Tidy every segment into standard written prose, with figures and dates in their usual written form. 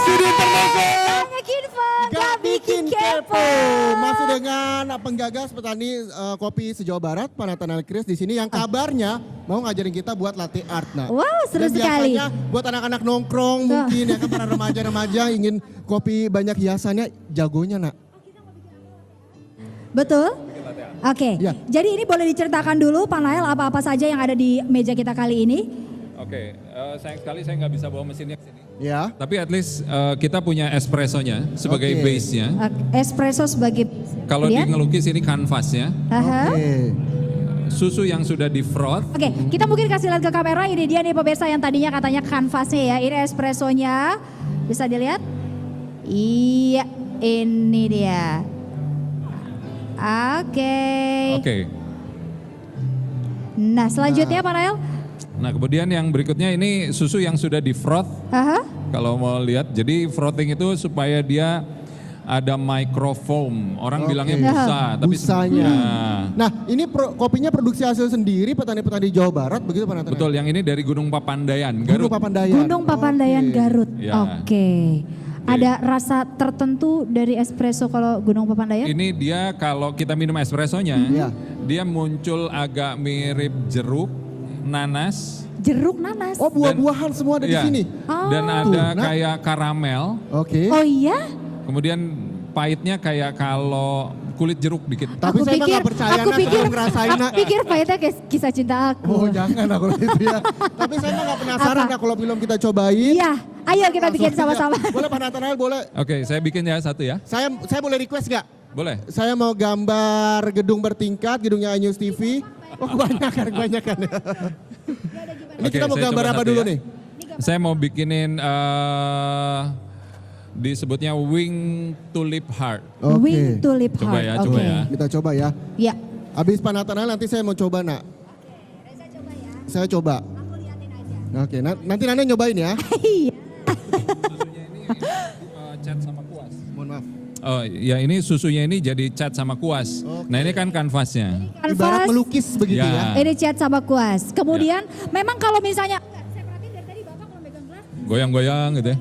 Studio Intermezzo. Banyak info, gak bikin kepo. Masih dengan penggagas petani kopi se-Jawa Barat, Pak Nathanael Kris di sini yang kabarnya mau ngajarin kita buat latte art. Nah, Wow, seru dan sekali. biasanya buat anak-anak nongkrong mungkin ya kan para remaja-remaja ingin kopi banyak hiasannya, jagonya nak. Betul? Oke, Ya. jadi ini boleh diceritakan dulu Pak Nael apa-apa saja yang ada di meja kita kali ini. Oke, sayang sekali saya nggak bisa bawa mesinnya ke sini. Ya. Tapi at least kita punya espressonya sebagai Oke. base-nya. Espresso sebagai Kalau di kemudian? ngelukis ini kanvasnya. Aha. Oke. Susu yang sudah di froth. Oke, kita mungkin kasih lihat ke kamera. Ini dia nih pemirsa yang tadinya katanya kanvasnya ya. Ini espressonya, bisa dilihat? Iya, ini dia. Oke. Oke. Nah, selanjutnya Pak Nael. Nah kemudian yang berikutnya ini susu yang sudah di froth. Aha. Kalau mau lihat, jadi frothing itu supaya dia ada microfoam. Orang Oke. bilangnya busa, tapi Busanya. Nah, Nah ini kopinya produksi hasil sendiri petani-petani Jawa Barat begitu Pak Nathanael? betul, yang ini dari Gunung Papandayan, Gunung Garut. Papandayan. Gunung Papandayan Oke. Garut. Ya. Oke. Ada rasa tertentu dari espresso kalau Gunung Papandayan? Ini dia kalau kita minum espressonya, Iya. dia muncul agak mirip jeruk, nanas. Jeruk nanas. Oh buah-buahan semua ada di Iya. sini? Oh. Dan ada Tuh, nah. kayak karamel. Oke. Oh iya? Kemudian pahitnya kayak kalau kulit jeruk dikit. Tapi saya mah nggak percaya nak kalau ngerasain nak. pikir pahitnya kayak kisah cinta aku. Oh jangan lah kalau itu ya. Tapi saya mah nggak penasaran Apa? nak kalau belum kita cobain. Iya, ayo kita bikin Langsung aja. sama-sama. Boleh Pak Nathanael boleh. Oke, saya bikin ya satu ya. Saya boleh request nggak? Boleh. Saya mau gambar gedung bertingkat, gedungnya iNews TV. Oh kebanyakan ya. Ini Oke, kita mau saya gambar coba apa satu dulu ya. nih? Saya mau bikinin disebutnya wing tulip heart. Wing tulip Coba heart. ya, Oke. coba ya. Kita coba ya. Ya. Habis Pak Nathanael nanti saya mau coba nak. Saya coba. Oke, nanti Nana nyobain ya. Iya. Susunya ini cat sama kuas. Mohon maaf. Oh ya, ini susunya ini jadi cat sama kuas. Oke. Nah ini kan kanvasnya. Ibarat Kanvas. melukis begitu Ya. ya. Ini cat sama kuas. Kemudian memang kalau misalnya saya perhatiin dari tadi Bapak kalau megang gelas Goyang-goyang gitu ya.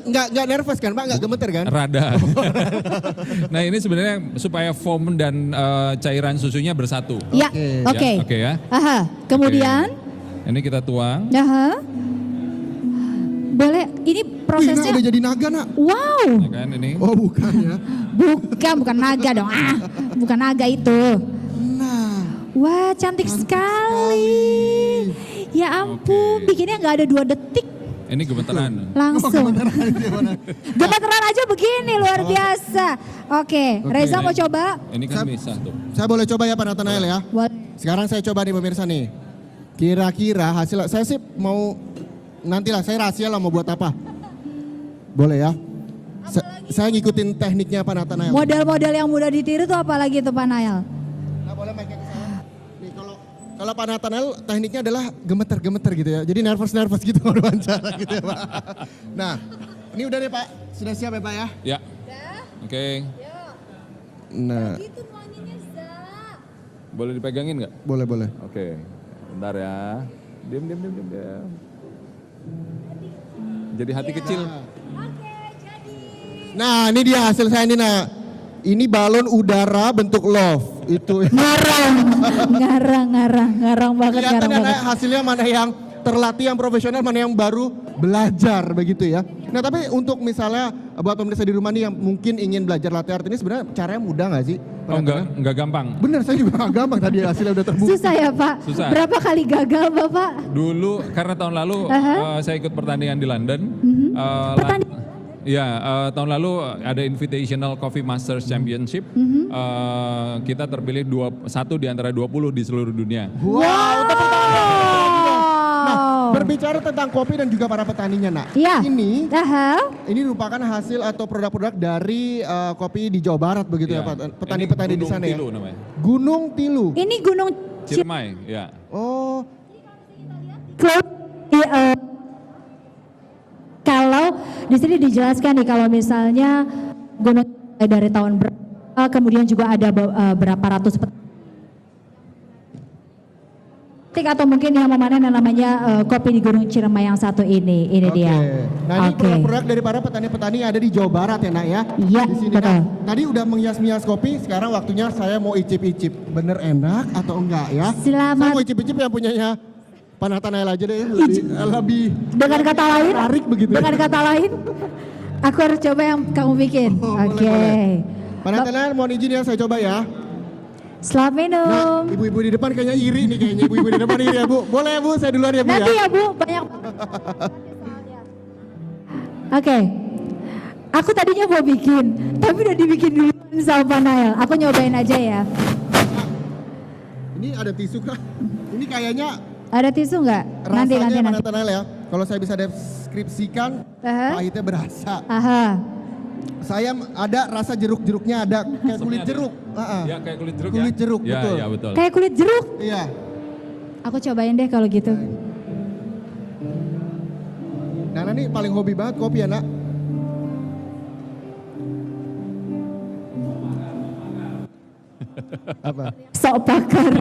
Nggak nervous kan Pak? Nggak gemeter kan? Rada. Nah ini sebenarnya supaya foam dan cairan susunya bersatu. Ya, Oke. oke. Ya, oke ya. Aha. Kemudian, Ini kita tuang. aha. Boleh, ini Wih, nak prosesnya. udah jadi naga nak. Wow, Ya kan ini. Oh bukan ya. bukan naga dong. Ah, bukan naga itu. Nah. Wah, cantik sekali. Ya ampun, Oke. bikinnya nggak ada 2 detik. Ini gemeteran. Langsung. Gemeteran aja begini, luar biasa. Oke, Reza mau coba? Ini kan bisa tuh. Saya boleh coba ya Pak Nathanael ya. Boleh. Sekarang saya coba nih pemirsa nih. Kira-kira hasil saya sih mau nantilah saya rahasia lah mau buat apa. Boleh ya. Saya ngikutin tekniknya Pak Nathanael. Model-model yang mudah ditiru tuh apa lagi tuh Pak Nael? Nah, boleh mic-nya ke saya. Nih kalau Pak Nathanael tekniknya adalah gemeter-gemeter gitu ya. Jadi nervous gitu mau wawancara gitu ya Pak. Nah, ini udah deh Pak. Sudah siap ya Pak ya? Ya. Oke. Nah, Itu nuanginnya, Za. Boleh dipegangin nggak? boleh. Oke. Bentar ya. Diam. Jadi hati kecil. Nah, ini dia hasil saya ini nah. Ini balon udara bentuk love. Itu Ngarang banget, kelihatan ngarang ya banget. Nak, hasilnya mana yang terlatih, yang profesional, mana yang baru belajar begitu ya. Nah tapi untuk misalnya buat pemirsa di rumah nih yang mungkin ingin belajar latte art ini sebenarnya caranya mudah nggak sih? Oh enggak gampang. Bener, saya juga nggak gampang tadi hasilnya udah terbukti. Susah ya Pak? Susah. Berapa kali gagal Bapak? Dulu karena tahun lalu saya ikut pertandingan di London. Tahun lalu ada Invitational Coffee Masters Championship. Kita terpilih satu di antara 20 di seluruh dunia. Wow, tepuk tangan. Nah, Wow. berbicara tentang kopi dan juga para petaninya, nak. Iya. Ini merupakan hasil atau produk-produk dari kopi di Jawa Barat begitu ya, Ya. Pak. Petani-petani di sana ya. Gunung Tilu namanya. Gunung Tilu. Ini Gunung Ciremai, ya. Oh, Cloud. Kalau di sini dijelaskan nih kalau misalnya gunung dari tahun berapa, kemudian juga ada berapa ratus memetik atau mungkin yang memanen yang namanya kopi di Gunung Ciremai yang satu ini. Ini Oke. dia. Nah ini produk-produk dari para petani-petani yang ada di Jawa Barat ya nak ya. Iya, Di sini betul. Nak. Tadi udah menghias-hias kopi, sekarang waktunya saya mau icip-icip. Bener enak atau enggak ya? Selamat. Saya mau icip-icip yang punyanya Pak Nathanael aja deh. Lebih Dengan kata lain, menarik begitu. dengan kata lain, aku harus coba yang kamu bikin. Oh, Oke. boleh. Pak Nathanael mohon izin ya saya coba ya. Selamat minum. Nah, ibu-ibu di depan kayaknya iri nih kayaknya. Ibu-ibu di depan iri ya Bu. Boleh ya Bu, saya duluan ya Bu Nanti ya. ya Bu, banyak banget. Oke. Aku tadinya mau bikin, tapi udah dibikin duluan sama Pak Nael. Aku nyobain aja ya. Ini ada tisu kah? Ini kayaknya Ada tisu nggak? Nanti. rasanya Pak Nathanael ya. Kalau saya bisa deskripsikan, pahitnya berasa. Aha. Saya ada rasa jeruk-jeruknya ada kayak kulit jeruk. Ya kayak kulit jeruk Kulit ya. jeruk, Ya, betul. ya betul. Kayak kulit jeruk. Iya. Aku cobain deh kalau gitu. Nana nih paling hobi banget kopi ya nak. Apa? Sok pakar.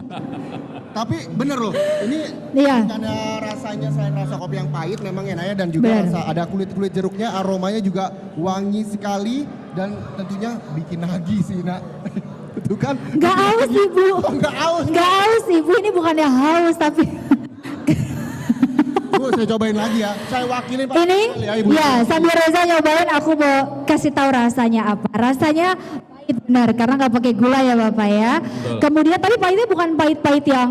Tapi bener loh, ini Iya. karena rasanya selain rasa kopi yang pahit memang enaknya dan juga Bener. rasa ada kulit-kulit jeruknya, aromanya juga wangi sekali dan tentunya bikin nagih sih nak. Itu kan? Nggak haus Ibu. Oh, nggak haus. Nggak haus Ibu, ini bukannya haus tapi Bu, saya cobain lagi ya. Saya wakilin Pak ini Nathanael ya Ibu. ya sambil Reza nyobain aku mau kasih tahu rasanya apa. Rasanya pahit benar karena nggak pakai gula ya Bapak ya. Betul. Kemudian tapi pahitnya bukan pahit-pahit yang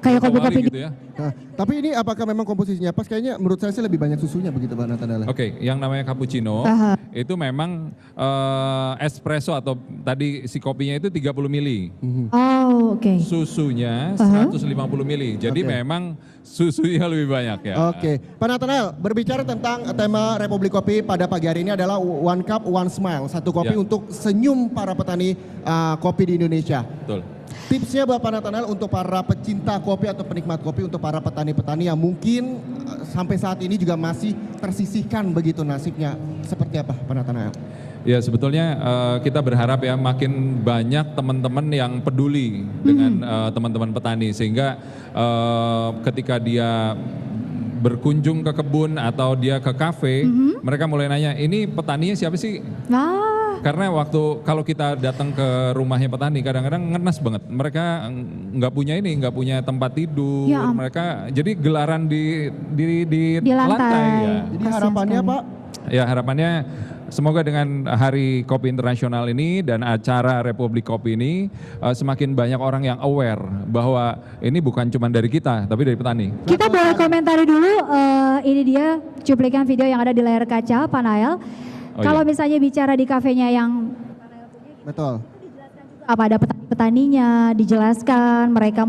kayak kopi-kopi Gitu ya. Nah, tapi ini apakah memang komposisinya pas? Kayaknya menurut saya sih lebih banyak susunya begitu Pak Nathanael. Oke, yang namanya cappuccino Aha. itu memang espresso atau tadi si kopinya itu 30 mili. Oh, oke. Susunya Aha. 150 mili. Jadi Oke. memang susunya lebih banyak ya. Oke, Pak Nathanael, berbicara tentang tema Republik Kopi pada pagi hari ini adalah One Cup, One Smile. Satu kopi Ya. untuk senyum para petani kopi di Indonesia. Betul. Tipsnya buat Pak Nathanael untuk para pecinta kopi atau penikmat kopi, untuk para petani-petani yang mungkin sampai saat ini juga masih tersisihkan begitu nasibnya. Seperti apa Pak Nathanael? Ya sebetulnya kita berharap ya makin banyak teman-teman yang peduli dengan teman-teman petani sehingga ketika dia berkunjung ke kebun atau dia ke kafe, mereka mulai nanya, ini petaninya siapa sih? Ah, Karena waktu kalau kita datang ke rumahnya petani kadang-kadang ngenes banget. Mereka nggak punya ini, nggak punya tempat tidur. Ya ampun. Mereka jadi gelaran di di lantai. ya. Jadi Kasian harapannya sekali. Pak, Ya harapannya semoga dengan Hari Kopi Internasional ini dan acara Republik Kopi ini semakin banyak orang yang aware bahwa ini bukan cuma dari kita tapi dari petani. kita boleh komentari dulu ini dia cuplikan video yang ada di layar kaca Pak Nael. Oh, Kalau iya. misalnya bicara di kafenya yang betul. apa ada petani-petaninya, dijelaskan mereka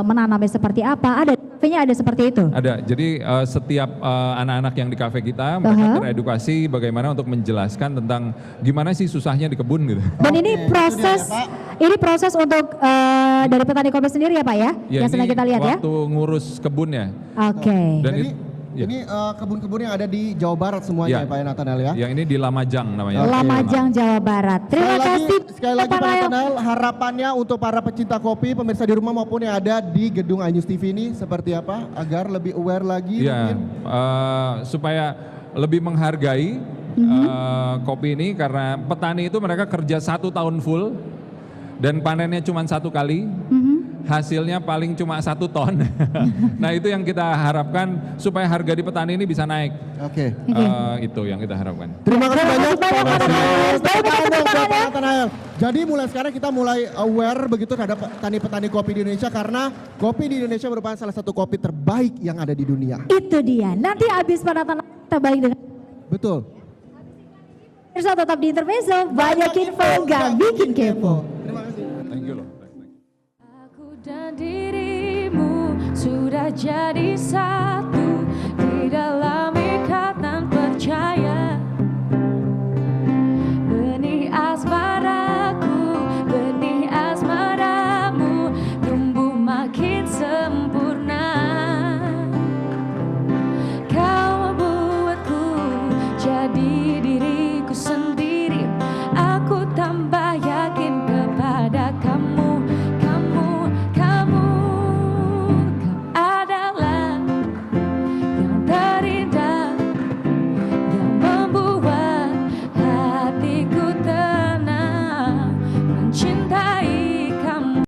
menanamnya seperti apa, ada kafenya ada seperti itu. Ada, jadi setiap anak-anak yang di kafe kita mereka Aha. teredukasi bagaimana untuk menjelaskan tentang gimana sih susahnya di kebun gitu. Dan Oke, ini itu proses dia ya, Pak. ini proses untuk dari petani kopi sendiri ya Pak ya, yang sedang ini kita lihat ya. waktu ngurus kebun ya. Oke. Dan Jadi ya. ini kebun-kebun yang ada di Jawa Barat semuanya Ya. ya Pak Nathanael ya. Yang ini di Lamajang namanya. Lamajang Jawa Barat. Terima kasih Sekali lagi Pak Pak Nael. Nathanael, harapannya untuk para pecinta kopi, pemirsa di rumah maupun yang ada di gedung iNews TV ini seperti apa agar lebih aware lagi Ya, mungkin? supaya lebih menghargai kopi ini karena petani itu mereka kerja 1 tahun full dan panennya cuma 1 kali. Hasilnya paling cuma 1 ton. Nah itu yang kita harapkan supaya harga di petani ini bisa naik. Oke. Itu yang kita harapkan. Terima kasih banyak Pak Nathanael. Terima kasih Tepuk tangan banyak, buat Pak Pak Nathanael. Jadi mulai sekarang kita mulai aware begitu terhadap petani-petani kopi di Indonesia karena kopi di Indonesia merupakan salah satu kopi terbaik yang ada di dunia. Itu dia. Nanti habis Pak Nathanael kita balik dengan Betul. Pemirsa tetap di Intermezzo, banyak info gak bikin kepo. Terima kasih. Thank you loh. Aku dan dirimu sudah jadi satu.